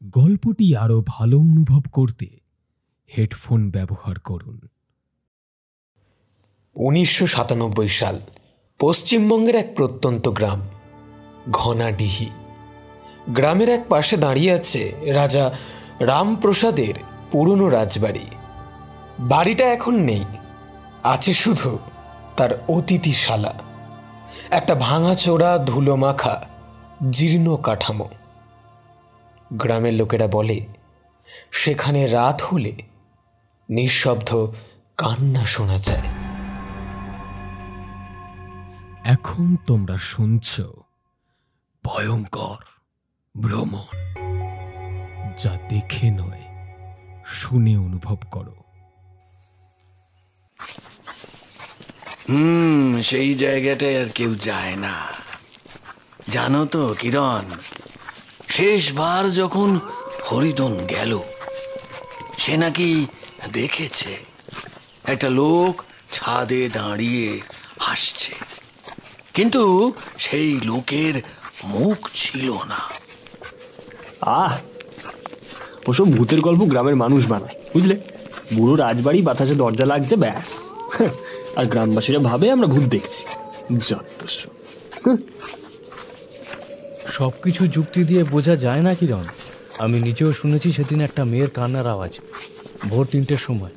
গল্পটি আরও ভালো অনুভব করতে হেডফোন ব্যবহার করুন। 1997 সাল, পশ্চিমবঙ্গের এক প্রত্যন্ত গ্রাম ঘনাডিহি। গ্রামের এক পাশে দাঁড়িয়ে আছে রাজা রামপ্রসাদের পুরনো রাজবাড়ি। বাড়িটা এখন নেই, আছে শুধু তার অতিথিশালা, একটা ভাঙাচোরা ধুলো মাখা জীর্ণ কাঠামো। গ্রামের লোকেরা বলে সেখানে রাত হলে নিঃশব্দ কান্না শোনা যায়। এখন তোমরা শুনছ ভয়ঙ্কর ভ্রমণ, যা দেখে নয় শুনে অনুভব করো। সেই জায়গাটায় আর কেউ যায় না। জানো তো কিরণ, শেষবার যখন হরিদন গেল, সে নাকি দেখেছে একটা লোক ছাদে দাঁড়িয়ে হাসছে, কিন্তু সেই লোকের মুখ ছিল না। ওসব ভূতের গল্প গ্রামের মানুষ বানায়, বুঝলে? বুড়ো রাজবাড়ি, বাতাসে দরজা লাগছে, ব্যাস। আর গ্রামবাসীরা ভাবে আমরা ভূত দেখছি। সবকিছু যুক্তি দিয়ে বোঝা যায় না কিরণ। আমি নিজেও শুনেছি সেদিন একটা মেয়ের কান্নার আওয়াজ, ভোর 3টের সময়,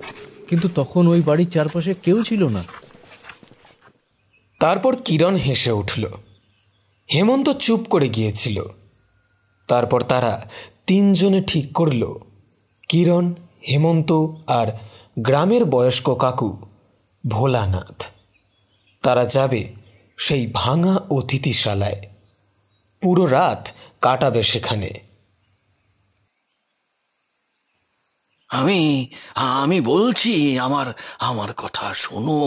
কিন্তু তখন ওই বাড়ির চারপাশে কেউ ছিল না। তারপর কিরণ হেসে উঠল। হেমন্ত চুপ করে গিয়েছিল। তারপর তারা তিনজনে ঠিক করল, কিরণ, হেমন্ত আর গ্রামের বয়স্ক কাকু ভোলানাথ, তারা যাবে সেই ভাঙা অতিথিশালায়। পুরো রাত কাটাবে সেখানে। আমি বলছি, আমার কথা শোনো।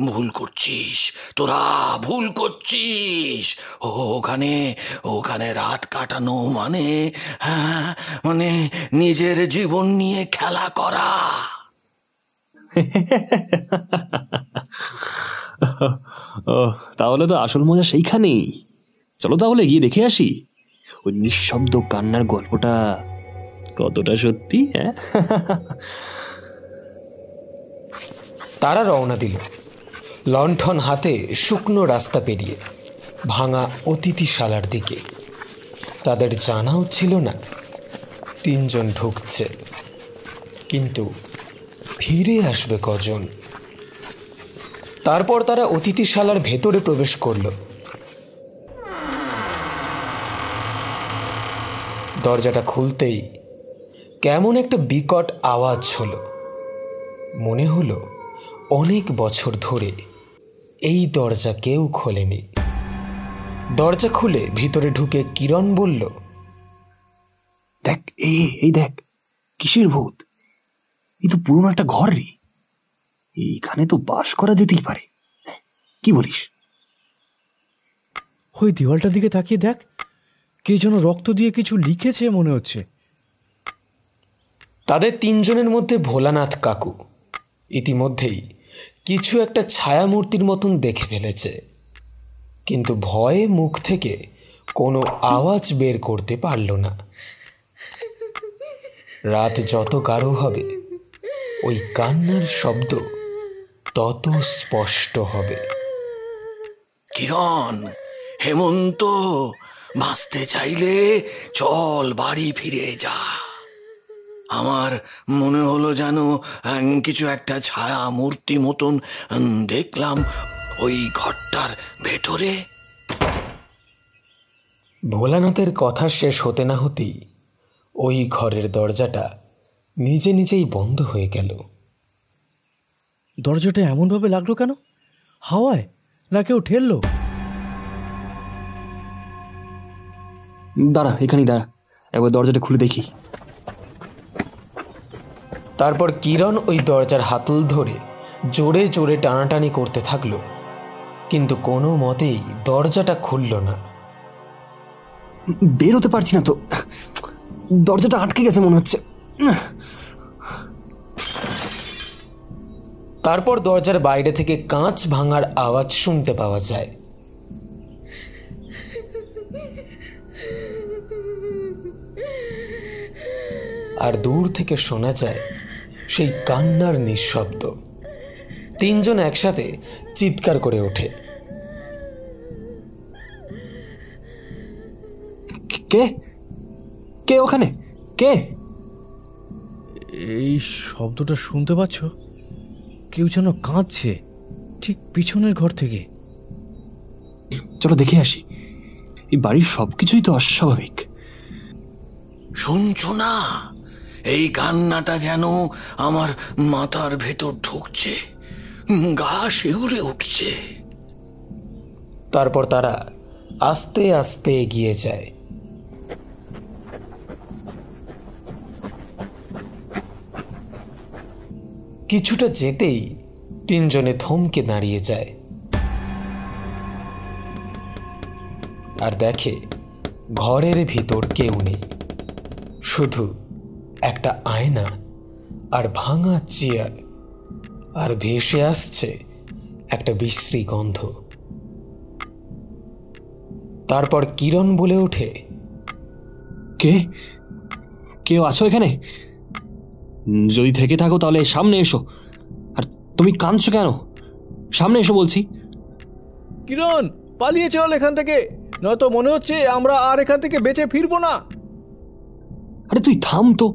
ভুল করছিস, তোরা ভুল করছিস। ওখানে রাত কাটানো মানে নিজের জীবন নিয়ে খেলা করা। তাহলে তো আসল মজা সেইখানেই। চলো তাহলে গিয়ে দেখে আসি ওই নিঃশব্দ কান্নার গল্পটা কতটা সত্যি। তারা রওনা দিল, লণ্ঠন হাতে শুকনো রাস্তা পেরিয়ে ভাঙা অতিথিশালার দিকে। তাদের জানাও ছিল না তিনজন ঢুকছে, কিন্তু ফিরে আসবে কজন। তারপর তারা অতিথিশালার ভেতরে প্রবেশ করল। দরজাটা খুলতেই কেমন একটা বিকট আওয়াজ হলো। মনে হলো অনেক বছর ধরে এই দরজা কেউ খোলেনি। দরজা খুলে ভিতরে ঢুকে কিরণ বলল, দেখ, এই দেখ, কিসের ভূত? এই তো পুরনো একটা ঘর রে। এইখানে তো বাস করা যেতেই পারে, কি বলিস? ওই দেওয়ালটার দিকে তাকিয়ে দেখ, কে যেন রক্ত দিয়ে কিছু লিখেছে মনে হচ্ছে। তাদের তিনজনের মধ্যে ভোলানাথ কাকু ইতিমধ্যেই কিছু একটা ছায়ামূর্তির মতন দেখে ফেলেছে, কিন্তু ভয়ে মুখ থেকে কোনো আওয়াজ বের করতে পারল না। রাত যত গাঢ় হবে, ওই কান্নার শব্দ তত স্পষ্ট হবে। কিরণ, হেমন্ত, বাঁচতে চাইলে চল বাড়ি ফিরে যা। আমার মনে হলো যেন কিছু একটা ছায়া মূর্তি মতন দেখলাম ওই ঘরটার ভেতরে। ভোলানাথের কথা শেষ হতে না হতেই ওই ঘরের দরজাটা নিজে নিজেই বন্ধ হয়ে গেল। দরজাটা এমনভাবে লাগলো কেন? হাওয়ায় না কেউ ঠেললো? দাঁড়া, এখানেই দাঁড়া, একবার দরজাটা খুলে দেখি। তারপর কিরণ ওই দরজার হাতল ধরে জোরে জোরে টানাটানি করতে থাকলো, কিন্তু কোনো মতেই দরজাটা খুলল না। বের হতে পারছি না তো, দরজাটা আটকে গেছে মনে হচ্ছে। তারপর দরজার বাইরে থেকে কাঁচ ভাঙার আওয়াজ শুনতে পাওয়া যায়। আর দূর থেকে শোনা যায় সেই কান্নার নিঃশব্দ। তিনজন একসাথে চিৎকার করে ওঠে। কে কে ওখানে? কে? এই শব্দটা শুনতে পাচ্ছ? কেউ যেন কাঁদছে ঠিক পিছনের ঘর থেকে। চলো দেখে আসি। এই বাড়ির সবকিছুই তো অস্বাভাবিক। শুনছো না? এই কান্নাটা যেন আমার মাথার ভেতর ঢুকছে, গা শিউরে উঠছে। তারপর তারা আস্তে আস্তে এগিয়ে যায়। কিছুটা যেতেই তিনজনে থমকে দাঁড়িয়ে যায় আর দেখে ঘরের ভিতর কেউ নেই, শুধু একটা আয়না আর ভাঙা চেয়ার, আর ভেসে আসছে একটা বিশ্রী গন্ধ। তারপর কিরণ বলে ওঠে, কে? কেউ আছো এখানে? যদি থেকে থাকো তাহলে সামনে এসো। আর তুমি কাঁদছো কেন? সামনে এসো বলছি। কিরণ, পালিয়ে চল এখান থেকে, নয়তো মনে হচ্ছে আমরা আর এখান থেকে বেঁচে ফিরবো না। আরে তুই থাম তো,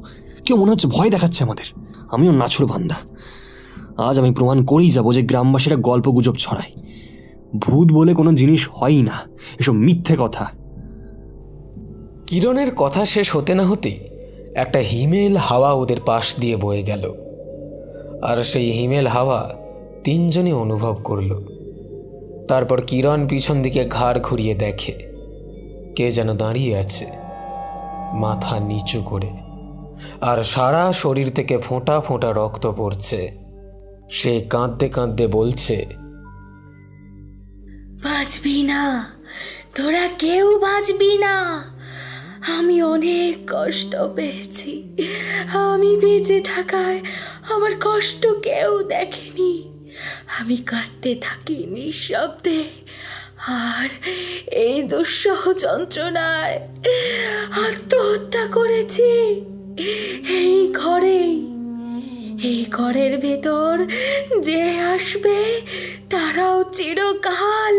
কেউ মনে হচ্ছে ভয় দেখাচ্ছে আমাদের। আমিও নাছুর বান্দা। আজ আমি প্রমাণ করেই যাবো যে গ্রামবাসীরা গল্প গুজব ছড়ায়। ভূত বলে কোনো জিনিস হয়ই না, এসব মিথ্যে কথা। কিরণের কথা শেষ হতে না হতেই একটা হিমেল হাওয়া ওদের পাশ দিয়ে বয়ে গেল, আর সেই হিমেল হাওয়া তিনজনই অনুভব করল। তারপর কিরণ পিছন দিকে ঘাড় ঘুরিয়ে দেখে কে যেন দাঁড়িয়ে আছে মাথা নিচু করে, আর সারা শরীর থেকে ফোঁটা ফোঁটা রক্ত পড়ছে। সে কাঁদতে কাঁদতে বলছে, বাঁচবি না, তোরা কেউ বাঁচবি না। আমি অনেক কষ্ট পেয়েছি, আমি বেঁচে থাকায় আমার কষ্ট কেউ দেখেনি। আমি কাঁদতে থাকি নিঃশব্দে, আর এই দুঃসহ যন্ত্রণায় আত্মহত্যা করেছি এই ঘরেই। এই ঘরের ভেতর যে আসবে তারাও চিরকাল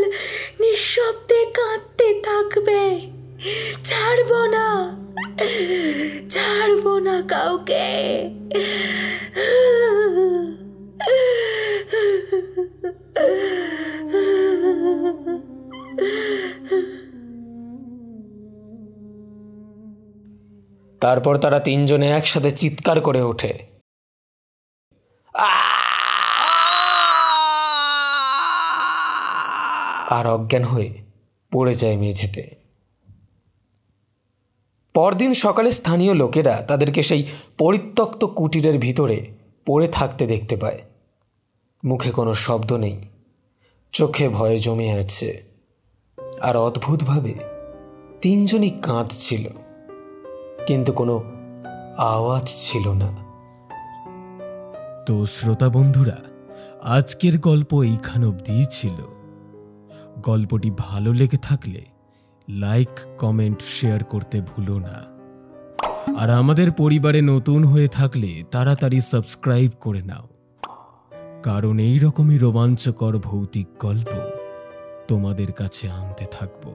নিঃশব্দে কাঁদতে থাকবে। ছাড়বো না, ছাড়বো না কাউকে। তারপর তারা তিনজনে একসাথে চিৎকার করে ওঠে, আর অজ্ঞান হয়ে পড়ে যায় মেঝেতে। পরদিন সকালে স্থানীয় লোকেরা তাদেরকে সেই পরিত্যক্ত কুটিরের ভিতরে পড়ে থাকতে দেখতে পায়। মুখে কোনো শব্দ নেই, চোখে ভয় জমে আছে, আর অদ্ভুতভাবে তিনজনই কাঁদছিল, কিন্তু কোনো আওয়াজ ছিল না। তো শ্রোতা বন্ধুরা, আজকের গল্প এইখান অবধিই ছিল। গল্পটি ভালো লেগে থাকলে লাইক, কমেন্ট, শেয়ার করতে ভুলো না। আর আমাদের পরিবারে নতুন হয়ে থাকলে তাড়াতাড়ি সাবস্ক্রাইব করে নাও, কারণ এই রকমই রোমাঞ্চকর ভৌতিক গল্প তোমাদের কাছে আনতে থাকবো।